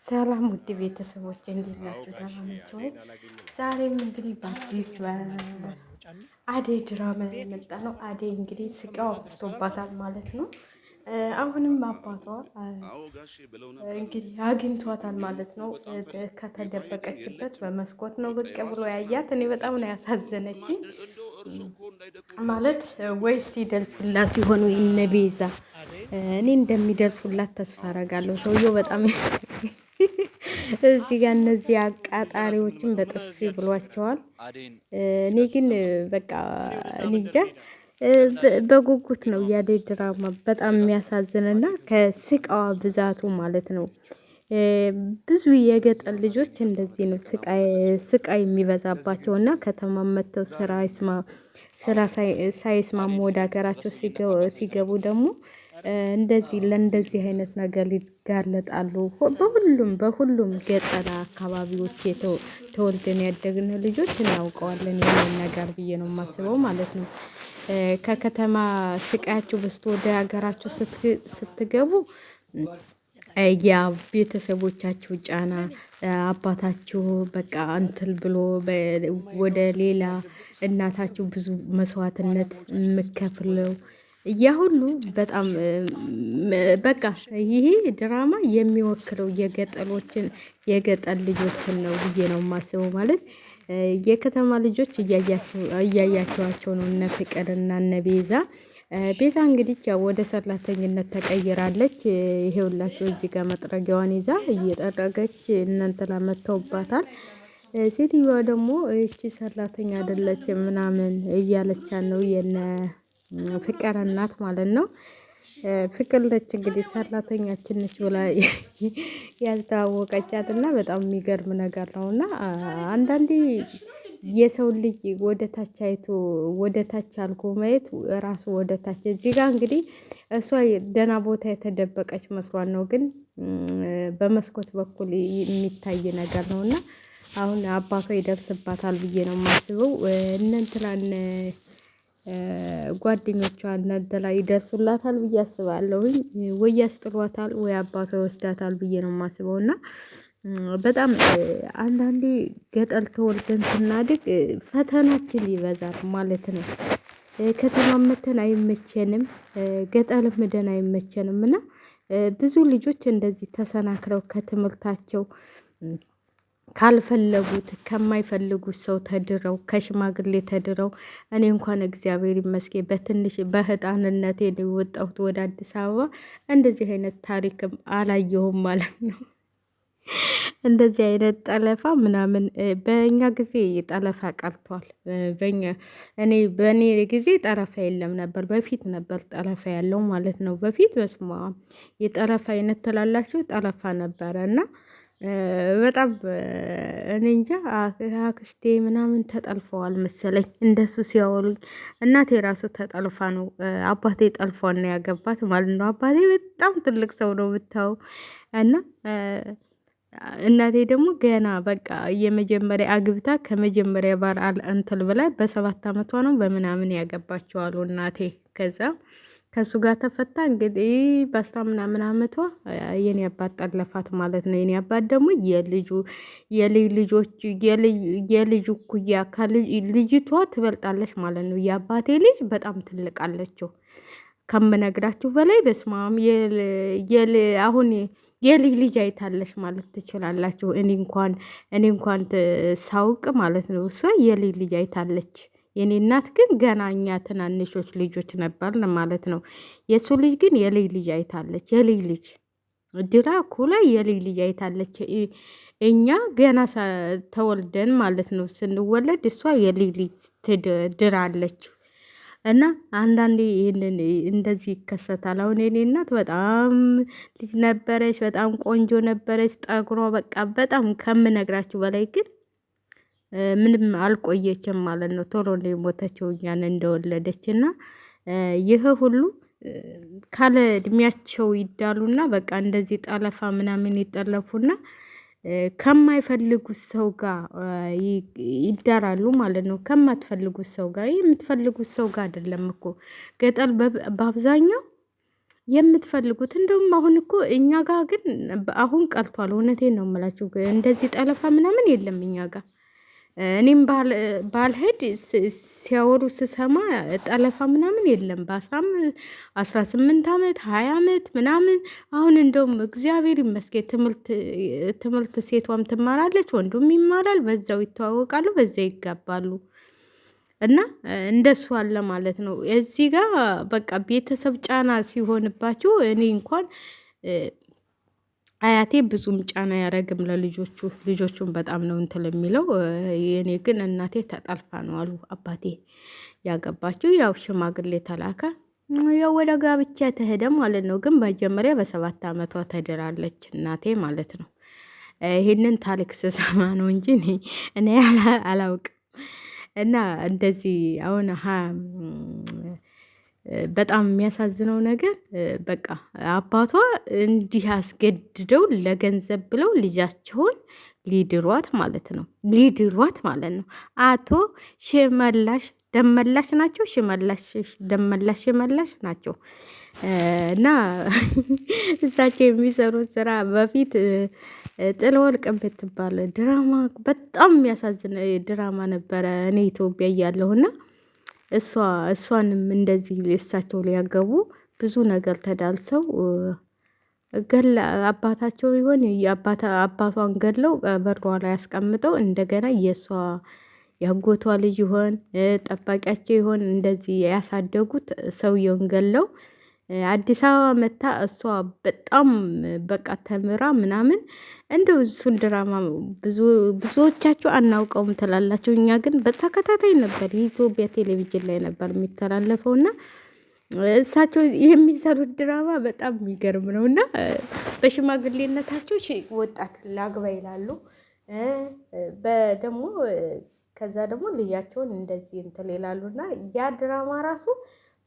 ሰላም ውድ ቤተሰቦች እንዴት ናችሁ? ደህና ናችሁ ወይ? ዛሬም እንግዲህ በአዲስ አደይ ድራማ የመጣ ነው። አደይ እንግዲህ ስቃው አብዝቶባታል ማለት ነው። አሁንም አባቷ እንግዲህ አግኝቷታል ማለት ነው። ከተደበቀችበት በመስኮት ነው ብቅ ብሎ ያያት። እኔ በጣም ነው ያሳዘነችኝ ማለት ወይስ ይደርሱላት ይሆኑ እነ ቤዛ? እኔ እንደሚደርሱላት ተስፋ አደርጋለሁ። ሰውየው በጣም እዚህ ጋር እነዚህ አቃጣሪዎችን በጥፊ ብሏቸዋል። እኔ ግን በቃ እኔ እንጃ በጉጉት ነው የአደይ ድራማ በጣም የሚያሳዝንና ከስቃዋ ብዛቱ ማለት ነው። ብዙ የገጠር ልጆች እንደዚህ ነው ስቃይ የሚበዛባቸው እና ከተማ መጥተው ስራ ሳይስማሙ ወደ ሀገራቸው ሲገቡ ደግሞ እንደዚህ ለእንደዚህ አይነት ነገር ሊጋለጣሉ። በሁሉም ገጠር አካባቢዎች ተወልደን ያደግን ልጆች እናውቀዋለን ይህንን ነገር ብዬ ነው የማስበው ማለት ነው። ከከተማ ስቃያችሁ በስቶ ወደ ሀገራችሁ ስትገቡ ያ ቤተሰቦቻችሁ ጫና አባታችሁ በቃ አንትል ብሎ ወደ ሌላ እናታችሁ ብዙ መስዋዕትነት የምከፍለው ያ ሁሉ በጣም በቃ ይሄ ድራማ የሚወክለው የገጠር ልጆችን ነው ብዬ ነው የማስበው ማለት የከተማ ልጆች እያያቸዋቸው ነው እነ ፍቅር እና እነ ቤዛ። ቤዛ እንግዲህ ያው ወደ ሰራተኝነት ተቀይራለች። ይሄውላችሁ እዚህ ጋር መጥረጊያዋን ይዛ እየጠረገች እናንተላ መተውባታል። ሴትዮዋ ደግሞ እቺ ሰራተኛ አይደለችም ምናምን እያለቻት ነው የነ ፍቅር እናት ማለት ነው። ፍቅር ነች እንግዲህ ሰራተኛችን ነች ብላ ያልተዋወቀቻት እና በጣም የሚገርም ነገር ነው። እና አንዳንዴ የሰው ልጅ ወደ ታች አይቶ ወደ ታች አልጎ ማየት ራሱ ወደ ታች እዚህ ጋር እንግዲህ እሷ ደህና ቦታ የተደበቀች መስሏን ነው፣ ግን በመስኮት በኩል የሚታይ ነገር ነው። እና አሁን አባቷ ይደርስባታል ብዬ ነው የማስበው። እነ እንትናን ጓደኞቿ እናንተ ላይ ይደርሱላታል ብዬ አስባለሁኝ። ወይ ያስጥሏታል ወይ አባቷ ይወስዳታል ብዬ ነው የማስበው። እና በጣም አንዳንዴ ገጠር ተወልደን ስናድግ ፈተናችን ይበዛል ማለት ነው። ከተማ መተን አይመቸንም፣ ገጠር ምደን አይመቸንም። እና ብዙ ልጆች እንደዚህ ተሰናክለው ከትምህርታቸው ካልፈለጉት ከማይፈልጉት ሰው ተድረው ከሽማግሌ ተድረው እኔ እንኳን እግዚአብሔር ይመስገን በትንሽ በህፃንነቴ ነው የወጣሁት ወደ አዲስ አበባ። እንደዚህ አይነት ታሪክም አላየሁም ማለት ነው። እንደዚህ አይነት ጠለፋ ምናምን በእኛ ጊዜ ጠለፋ ቀርቷል። በእኔ ጊዜ ጠረፋ የለም ነበር፣ በፊት ነበር ጠለፋ ያለው ማለት ነው። በፊት በስማ የጠለፋ አይነት ትላላችሁ ጠለፋ ነበረ። እና በጣም እኔ እንጃ አክስቴ ምናምን ተጠልፈዋል መሰለኝ እንደሱ ሲያወሩኝ። እናቴ ራሱ ተጠልፋ ነው አባቴ ጠልፏን ነው ያገባት ማለት ነው። አባቴ በጣም ትልቅ ሰው ነው ብታው። እና እናቴ ደግሞ ገና በቃ የመጀመሪያ አግብታ ከመጀመሪያ ባል እንትን ብላ በ7 አመቷ ነው በምናምን ያገባቸዋሉ እናቴ። ከዛ ከሱ ጋር ተፈታ እንግዲህ በ10 ምናምን አመቷ የኔ አባት ጠለፋት ማለት ነው። የኔ አባት ደግሞ የልጁ ኩያ ልጅቷ ትበልጣለች ማለት ነው። የአባቴ ልጅ በጣም ትልቅ አለችው ከምነግራችሁ በላይ በስማም አሁን የልጅ ልጅ አይታለች ማለት ትችላላችሁ። እኔ እንኳን ሳውቅ ማለት ነው እሷ የልጅ ልጅ አይታለች። የኔ እናት ግን ገና እኛ ትናንሾች ልጆች ነበርን ማለት ነው። የእሱ ልጅ ግን የልጅ ልጅ አይታለች። የልጅ ልጅ ድራ ኩላ የልጅ ልጅ አይታለች። እኛ ገና ተወልደን ማለት ነው ስንወለድ እሷ የልጅ ልጅ ትድራለች። እና አንዳንዴ ይህንን እንደዚህ ይከሰታል። አሁን የኔ እናት በጣም ልጅ ነበረች፣ በጣም ቆንጆ ነበረች። ጠጉሯ በቃ በጣም ከምነግራችሁ በላይ ግን ምንም አልቆየችም ማለት ነው። ቶሎ ነው የሞተችው እኛን እንደወለደች። እና ይህ ሁሉ ካለ እድሜያቸው ይዳሉና በቃ እንደዚህ ጠለፋ ምናምን ይጠለፉና ከማይፈልጉት ሰው ጋር ይዳራሉ ማለት ነው። ከማትፈልጉት ሰው ጋር የምትፈልጉት ሰው ጋር አይደለም እኮ ገጠር በአብዛኛው የምትፈልጉት እንደውም አሁን እኮ እኛ ጋር ግን አሁን ቀርቷል። እውነቴን ነው የምላችሁ። እንደዚህ ጠለፋ ምናምን የለም እኛ ጋር። እኔም ባልሄድ ሲያወሩ ስሰማ ጠለፋ ምናምን የለም። በ18 ዓመት 20 ዓመት ምናምን አሁን እንደውም እግዚአብሔር ይመስገን ትምህርት ሴቷም ትማራለች፣ ወንዱም ይማራል፣ በዛው ይተዋወቃሉ፣ በዛው ይጋባሉ። እና እንደሱ አለ ማለት ነው። እዚህ ጋር በቃ ቤተሰብ ጫና ሲሆንባችሁ እኔ እንኳን አያቴ ብዙም ጫና ያደረግም ለልጆቹ ልጆቹን በጣም ነው እንትን የሚለው። የኔ ግን እናቴ ተጠልፋ ነው አሉ አባቴ ያገባችው። ያው ሽማግሌ ተላከ፣ ያው ወደ ጋብቻ ተሄደ ማለት ነው። ግን መጀመሪያ በ7 ዓመቷ ተድራለች እናቴ ማለት ነው። ይሄንን ታሪክ ስሰማ ነው እንጂ እኔ አላውቅም። እና እንደዚህ አሁን በጣም የሚያሳዝነው ነገር በቃ አባቷ እንዲህ አስገድደው ለገንዘብ ብለው ልጃቸውን ሊድሯት ማለት ነው። ሊድሯት ማለት ነው። አቶ ሽመላሽ ደመላሽ ናቸው። ደመላሽ ሽመላሽ ናቸው። እና እሳቸው የሚሰሩት ስራ በፊት ጥለ ወርቅ የምትባል ድራማ በጣም የሚያሳዝን ድራማ ነበረ። እኔ ኢትዮጵያ እያለሁና እሷንም እንደዚህ እሳቸው ሊያገቡ ብዙ ነገር ተዳልሰው አባታቸው ይሆን አባቷን ገድለው በሯ ላይ ያስቀምጠው እንደገና የእሷ ያጎቷ ልጅ ይሆን ጠባቂያቸው ይሆን እንደዚህ ያሳደጉት ሰውየውን ገለው አዲስ አበባ መታ እሷ በጣም በቃ ተምራ ምናምን እንደው እሱን ድራማ ብዙዎቻችሁ አናውቀውም ትላላችሁ። እኛ ግን በተከታታይ ነበር የኢትዮጵያ ቴሌቪዥን ላይ ነበር የሚተላለፈው እና እሳቸው የሚሰሩት ድራማ በጣም የሚገርም ነው። እና በሽማግሌነታቸው ወጣት ላግባ ይላሉ። ደግሞ ከዛ ደግሞ ልጃቸውን እንደዚህ እንትን ይላሉ እና ያ ድራማ ራሱ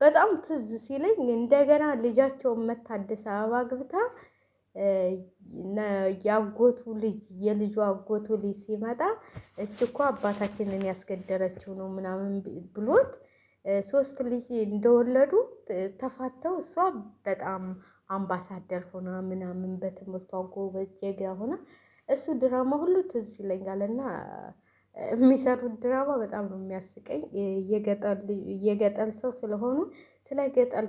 በጣም ትዝ ሲለኝ እንደገና ልጃቸውን መታ አዲስ አበባ ግብታ ያጎቱ ልጅ የልጁ አጎቱ ልጅ ሲመጣ እች እኮ አባታችንን ያስገደረችው ነው ምናምን ብሎት 3 ልጅ እንደወለዱ ተፋተው እሷ በጣም አምባሳደር ሆና ምናምን በትምህርቷ ጎበዝ ጀግና ሆና እሱ ድራማ ሁሉ ትዝ ይለኛል። እና የሚሰሩት ድራማ በጣም ነው የሚያስቀኝ። የገጠር ሰው ስለሆኑ ስለ ገጠር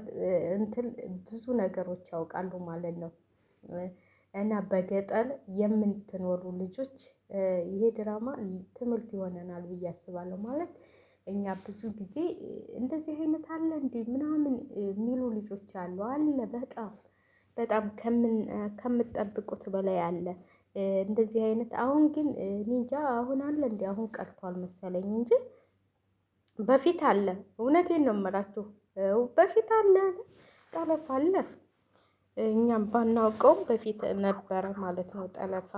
እንትን ብዙ ነገሮች ያውቃሉ ማለት ነው። እና በገጠር የምትኖሩ ልጆች ይሄ ድራማ ትምህርት ይሆነናል ብዬ አስባለሁ። ማለት እኛ ብዙ ጊዜ እንደዚህ አይነት አለ እንዴ ምናምን የሚሉ ልጆች አሉ። በጣም በጣም ከምትጠብቁት በላይ አለ እንደዚህ አይነት። አሁን ግን ኒንጃ አሁን አለ እንዴ አሁን ቀርቷል መሰለኝ እንጂ በፊት አለ። እውነቴን ነው የምላችሁ በፊት አለ፣ ጠለፋ አለ። እኛም ባናውቀውም በፊት ነበረ ማለት ነው ጠለፋ።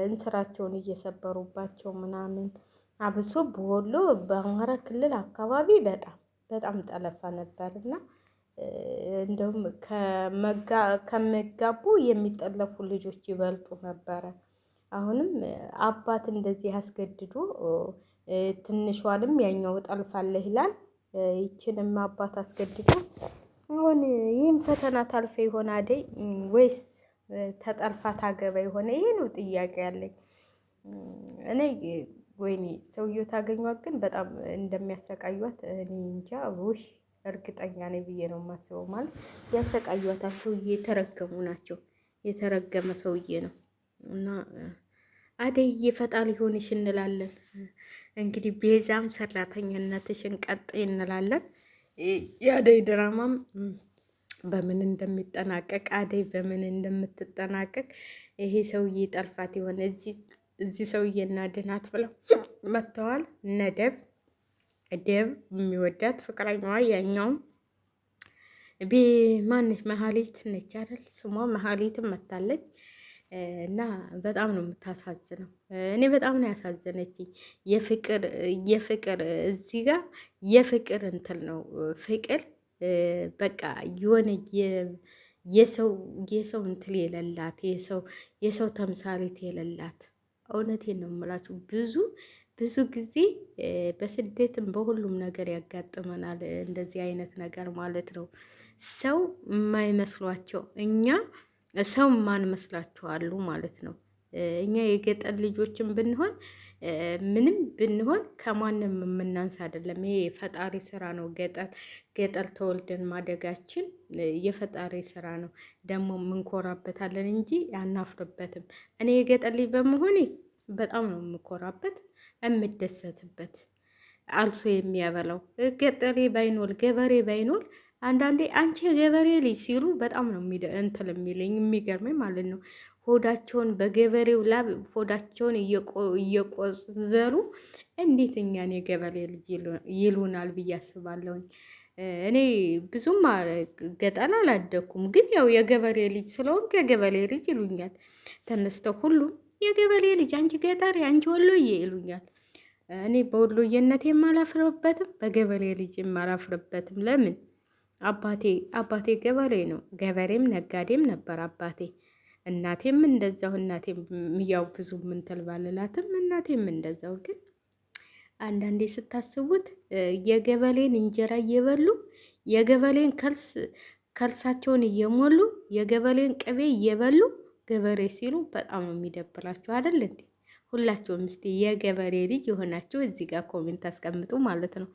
እንስራቸውን እየሰበሩባቸው ምናምን አብሶ በወሎ በአማራ ክልል አካባቢ በጣም በጣም ጠለፋ ነበር። እና እንደውም ከመጋቡ የሚጠለፉ ልጆች ይበልጡ ነበረ። አሁንም አባት እንደዚህ አስገድዶ ትንሿንም ያኛው ጠልፋለህ ይላል። ይችንም አባት አስገድዶ አሁን ይህም ፈተና ታልፈ ይሆን አደይ ወይስ ተጠልፋ ታገባ የሆነ? ይሄ ነው ጥያቄ ያለኝ እኔ። ወይኔ ሰውየው ታገኟት ግን በጣም እንደሚያሰቃዩት እኔ እንጃ። ውሽ እርግጠኛ ነኝ ብዬ ነው የማስበው። ማለት ያሰቃዩታል። ሰውዬ የተረገሙ ናቸው። የተረገመ ሰውዬ ነው። እና አደይ ፈጣሪ ሆንሽ እንላለን። እንግዲህ ቤዛም ሰራተኝነትሽን ቀጥይ እንላለን። የአደይ ድራማም በምን እንደሚጠናቀቅ አደይ በምን እንደምትጠናቀቅ ይሄ ሰውዬ ጠልፋት የሆነ እዚህ ሰውዬ እናድናት ብለው መጥተዋል። እነ ደብ የሚወዳት ፍቅረኛዋ ያኛውም ማነች መሀሊት ነች አይደል? ስሟ መሀሊትም መታለች። እና በጣም ነው የምታሳዝነው። እኔ በጣም ነው ያሳዘነችኝ። የፍቅር እዚህ ጋር የፍቅር እንትን ነው ፍቅር በቃ የሆነ የሰው እንትን የሌላት የሰው ተምሳሌት የሌላት። እውነቴን ነው የምላችሁ። ብዙ ጊዜ በስደትም በሁሉም ነገር ያጋጥመናል እንደዚህ አይነት ነገር ማለት ነው። ሰው የማይመስሏቸው እኛ ሰው ማንመስላቸው አሉ ማለት ነው። እኛ የገጠር ልጆችን ብንሆን ምንም ብንሆን ከማንም የምናንስ አይደለም። ይሄ የፈጣሪ ስራ ነው። ገጠር ተወልደን ማደጋችን የፈጣሪ ስራ ነው። ደግሞ የምንኮራበታለን እንጂ አናፍርበትም። እኔ የገጠር ልጅ በመሆኔ በጣም ነው የምኮራበት የምደሰትበት። አልሶ የሚያበላው ገጠሬ ባይኖር ገበሬ ባይኖር አንዳንዴ አንቺ የገበሬ ልጅ ሲሉ በጣም ነው እንትን የሚለኝ የሚገርመኝ ማለት ነው። ሆዳቸውን በገበሬው ላብ ሆዳቸውን እየቆዘሩ እንዴት እኛን የገበሬ ልጅ ይሉናል ብዬ አስባለሁኝ። እኔ ብዙም ገጠር አላደኩም፣ ግን ያው የገበሬ ልጅ ስለሆንኩ የገበሬ ልጅ ይሉኛል። ተነስተው ሁሉም የገበሬ ልጅ አንቺ ገጠሬ፣ አንቺ ወሎዬ ይሉኛል። እኔ በወሎዬነት የማላፍርበትም በገበሬ ልጅ የማላፍርበትም። ለምን አባቴ ገበሬ ነው። ገበሬም ነጋዴም ነበር አባቴ። እናቴም እንደዛው። እናቴም ያው ብዙ ምንትል ባልላትም እናቴም እንደዛው። ግን አንዳንዴ ስታስቡት የገበሌን እንጀራ እየበሉ የገበሌን ከልሳቸውን እየሞሉ የገበሌን ቅቤ እየበሉ ገበሬ ሲሉ በጣም ነው የሚደብራቸው አይደል እንዴ? ሁላችሁም እስቲ የገበሬ ልጅ የሆናችሁ እዚህ ጋር ኮሜንት አስቀምጡ ማለት ነው።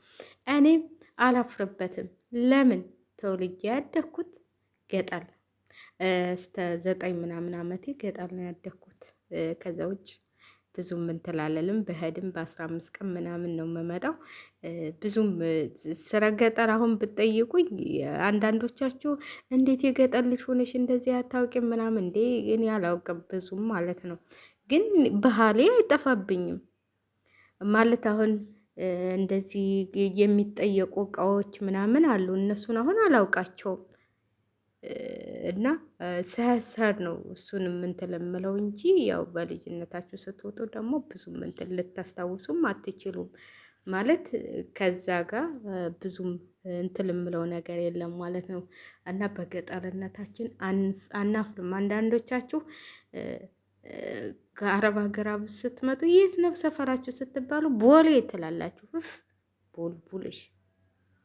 እኔም አላፍርበትም። ለምን ተወልጄ ያደግኩት ገጠር ነው። እስከ 9 ምናምን ዓመቴ ገጠር ነው ያደግኩት። ከዛ ውጭ ብዙም እንትን አልልም። በህድም በ15 ቀን ምናምን ነው የምመጣው። ብዙም ስለ ገጠር አሁን ብትጠይቁኝ አንዳንዶቻችሁ እንዴት የገጠር ልጅ ሆነሽ እንደዚህ አታውቂም ምናምን፣ እንዴ እኔ አላውቅም ብዙም ማለት ነው። ግን ባህሌ አይጠፋብኝም ማለት አሁን እንደዚህ የሚጠየቁ እቃዎች ምናምን አሉ። እነሱን አሁን አላውቃቸውም እና ሰር ነው እሱንም እንትን የምለው እንጂ ያው በልጅነታችሁ ስትወጡ ደግሞ ብዙም እንትን ልታስታውሱም አትችሉም ማለት ከዛ ጋር ብዙም እንትን የምለው ነገር የለም ማለት ነው። እና በገጠርነታችን አናፍርም። አንዳንዶቻችሁ ከአረብ ሀገር ስትመጡ የት ነው ሰፈራችሁ ስትባሉ ቦሌ ትላላችሁ። ቦልቡልሽ